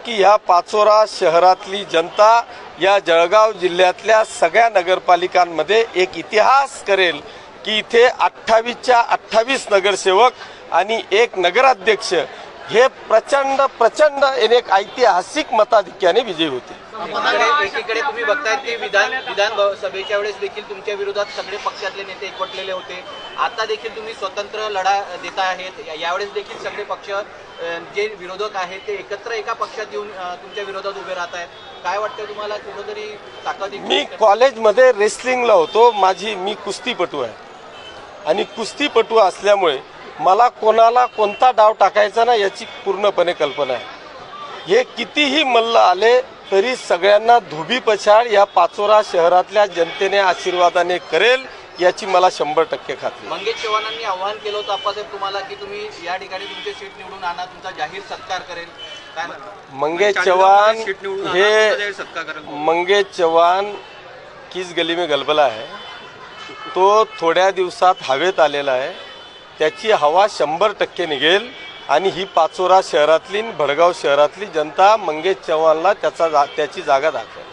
की ह्या पाचोरा शहरातली जनता या जळगाव जिल्ह्यातल्या सगळ्या नगरपालिकांमध्ये एक इतिहास करेल की इथे 28च्या 28 नगरसेवक आणि एक नगराध्यक्ष हे प्रचंड एक ऐतिहासिक मताधिक्याने विजयी होते। एकीकडे तुम्ही बघताय की विधानसभेच्या वेळेस देखील तुमच्या विरोधात सगळे पक्षातले नेते एकवटलेले होते, आता देखील तुम्ही स्वतंत्र लढा देता आहेत, यावेळेस देखील सगळे पक्ष जे विरोधक आहेत ते एकत्र एका पक्षात येऊन तुमच्या विरोधात उभे राहत आहेत, काय वाटतं तुम्हाला? कुठेतरी ताकद? मी कॉलेजमध्ये रेसलिंगला होतो, मी कुस्तीपटू आहे आणि कुस्तीपटू असल्यामुळे मला कोणाला कोणता डाव टाकायचा ना याची पूर्णपणे कल्पना आहे। हे कितीही मल्ल आले तरी सगळ्यांना धोबी पछाड या पाचोरा शहरातल्या जनतेने आशीर्वादाने करेल याची मला 100% खात्री। मंगेश चव्हाणांनी आवाहन केलं होतं आप्पासाहेब तुम्हाला की तुम्ही या ठिकाणी तुमचे सीट निवडून आणा, तुमचा जाहीर सत्कार करेल, काय म्हणतात? मंगेश चव्हाण किस गली में गलबला है, तो थोड्या दिवसात हवेत आलेला आहे, त्याची हवा 100% निघेल आणि ही पाचोरा शहरातली भडगाव शहरातली जनता मंगेश चव्हाणला त्याची जागा दाखवेल।